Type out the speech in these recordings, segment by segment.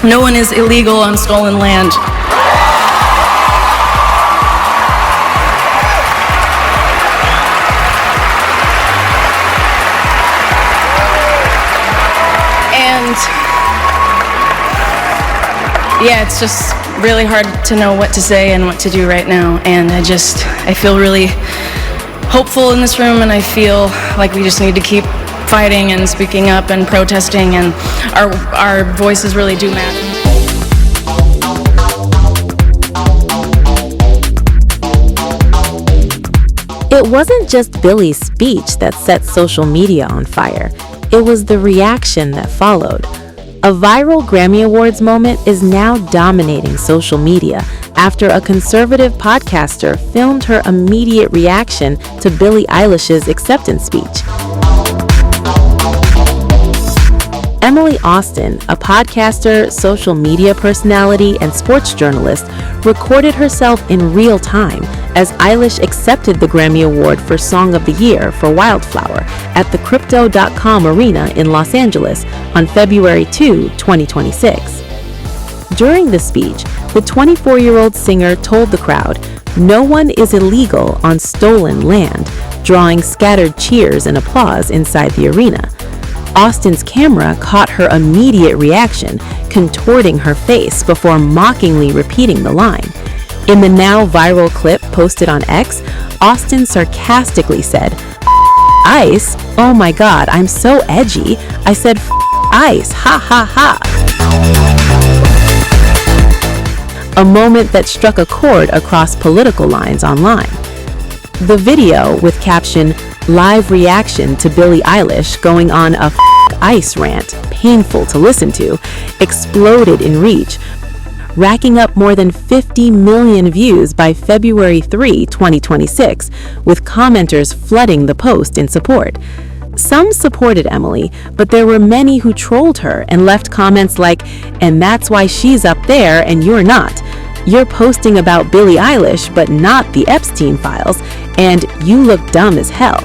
No one is illegal on stolen land. And yeah, it's just really hard to know what to say and what to do right now. And I feel really hopeful in this room, and I feel like we just need to keep fighting and speaking up and protesting, and our voices really do matter. It wasn't just Billie's speech that set social media on fire. It was the reaction that followed. A viral Grammy Awards moment is now dominating social media after a conservative podcaster filmed her immediate reaction to Billie Eilish's acceptance speech. Emily Austin, a podcaster, social media personality, and sports journalist, recorded herself in real time as Eilish accepted the Grammy Award for Song of the Year for Wildflower at the Crypto.com Arena in Los Angeles on February 2, 2026. During the speech, the 24-year-old singer told the crowd, "No one is illegal on stolen land," drawing scattered cheers and applause inside the arena. Austin's camera caught her immediate reaction, contorting her face before mockingly repeating the line. In the now viral clip posted on X, Austin sarcastically said, "Ice? Oh my God, I'm so edgy. I said ice, ha ha ha." A moment that struck a chord across political lines online. The video, with caption, "Live reaction to Billie Eilish going on a ice rant, painful to listen to," exploded in reach, racking up more than 50 million views by February 3, 2026, with commenters flooding the post in support. Some supported Emily, but there were many who trolled her and left comments like, "And that's why she's up there and you're not. You're posting about Billie Eilish, but not the Epstein files, and you look dumb as hell."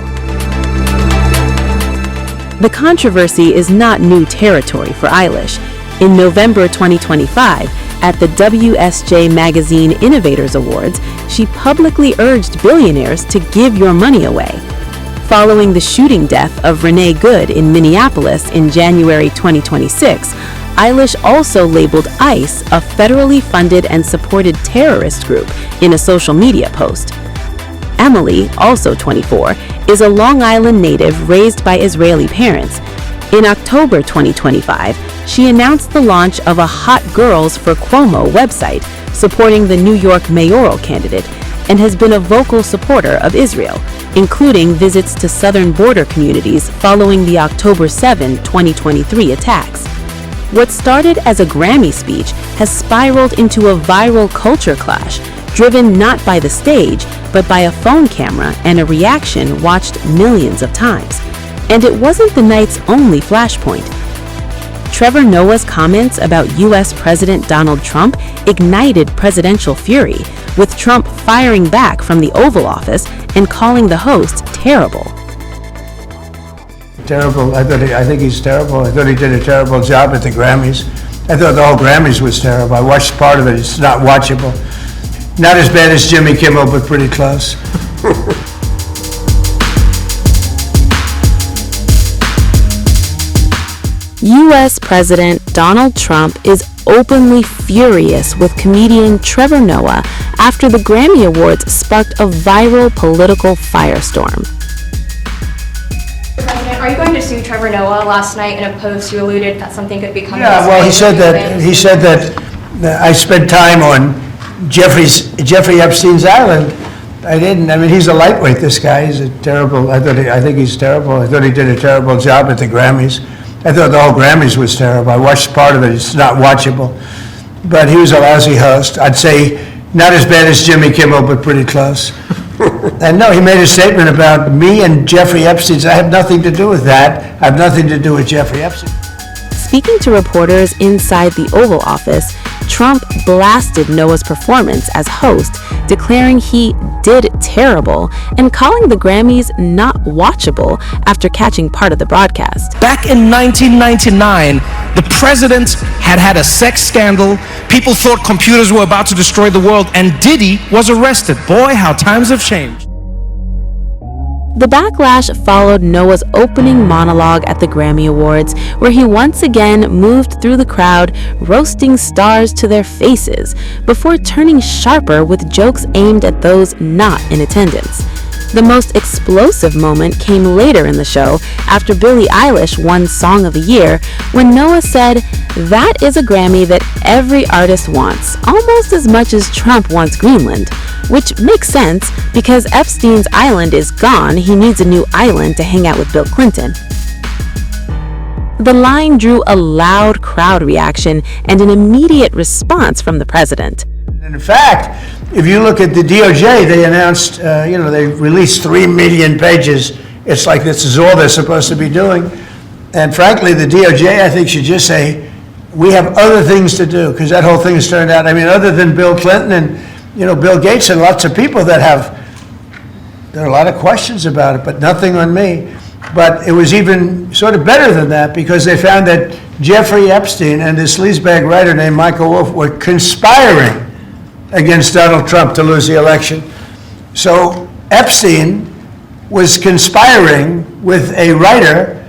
The controversy is not new territory for Eilish. In November 2025, at the WSJ Magazine Innovators Awards, she publicly urged billionaires to give your money away. Following the shooting death of Renee Good in Minneapolis in January 2026, Eilish also labeled ICE a federally funded and supported terrorist group in a social media post. Emily, also 24, is a Long Island native raised by Israeli parents. In October 2025, she announced the launch of a Hot Girls for Cuomo website supporting the New York mayoral candidate, and has been a vocal supporter of Israel, including visits to southern border communities following the October 7, 2023 attacks. What started as a Grammy speech has spiraled into a viral culture clash, driven not by the stage, but by a phone camera and a reaction watched millions of times. And it wasn't the night's only flashpoint. Trevor Noah's comments about U.S. President Donald Trump ignited presidential fury, with Trump firing back from the Oval Office and calling the host terrible. Terrible. I think he's terrible. I thought he did a terrible job at the Grammys. I thought the whole Grammys was terrible. I watched part of it. It's not watchable. Not as bad as Jimmy Kimmel, but pretty close. U.S. President Donald Trump is openly furious with comedian Trevor Noah after the Grammy Awards sparked a viral political firestorm. President, are you going to sue Trevor Noah? Last night in a post, you alluded that something could become. Yeah, well, he said that I spent time on Jeffrey Epstein's island. I didn't. I mean, he's a lightweight. This guy, he's a terrible. I think he's terrible. I thought he did a terrible job at the Grammys. I thought the whole Grammys was terrible. I watched part of it. It's not watchable. But he was a lousy host. I'd say not as bad as Jimmy Kimmel, but pretty close. And no, he made a statement about me and Jeffrey Epstein. I have nothing to do with that. I have nothing to do with Jeffrey Epstein. Speaking to reporters inside the Oval Office, Trump blasted Noah's performance as host, declaring he did terrible and calling the Grammys not watchable after catching part of the broadcast. Back in 1999, the president had a sex scandal. People thought computers were about to destroy the world, and Diddy was arrested. Boy, how times have changed. The backlash followed Noah's opening monologue at the Grammy Awards, where he once again moved through the crowd, roasting stars to their faces, before turning sharper with jokes aimed at those not in attendance. The most explosive moment came later in the show, after Billie Eilish won Song of the Year, when Noah said, "That is a Grammy that every artist wants, almost as much as Trump wants Greenland." Which makes sense, because Epstein's island is gone, he needs a new island to hang out with Bill Clinton. The line drew a loud crowd reaction and an immediate response from the president. In fact, if you look at the DOJ, they announced, they released 3 million pages. It's like this is all they're supposed to be doing. And frankly, the DOJ, I think, should just say, we have other things to do, because that whole thing has turned out, other than Bill Clinton and, Bill Gates and lots of people there are a lot of questions about it, but nothing on me. But it was even sort of better than that, because they found that Jeffrey Epstein and this sleazebag writer named Michael Wolff were conspiring against Donald Trump to lose the election. So Epstein was conspiring with a writer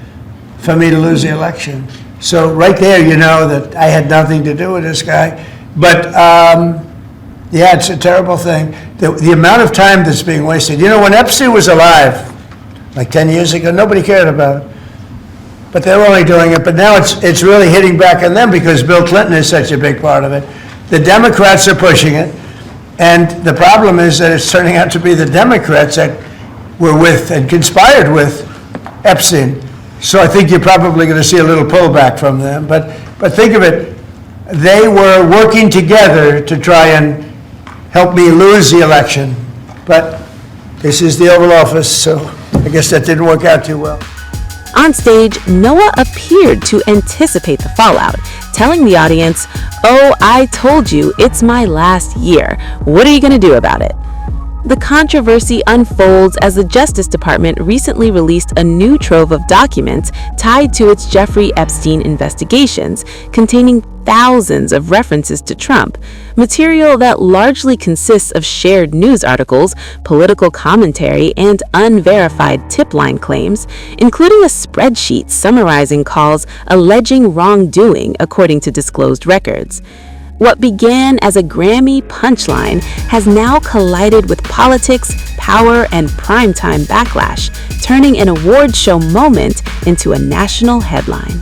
for me to lose the election. So right there, you know that I had nothing to do with this guy. But yeah, it's a terrible thing. The amount of time that's being wasted. When Epstein was alive, like 10 years ago, nobody cared about it. But they're only doing it. But now it's really hitting back on them, because Bill Clinton is such a big part of it. The Democrats are pushing it. And the problem is that it's turning out to be the Democrats that were with and conspired with Epstein. So I think you're probably going to see a little pullback from them. But think of it, they were working together to try and help me lose the election. But this is the Oval Office, so I guess that didn't work out too well. On stage, Noah appeared to anticipate the fallout, telling the audience, "Oh, I told you, it's my last year. What are you going to do about it?" The controversy unfolds as the Justice Department recently released a new trove of documents tied to its Jeffrey Epstein investigations, containing thousands of references to Trump, material that largely consists of shared news articles, political commentary, and unverified tip-line claims, including a spreadsheet summarizing calls alleging wrongdoing according to disclosed records. What began as a Grammy punchline has now collided with politics, power, and primetime backlash, turning an award show moment into a national headline.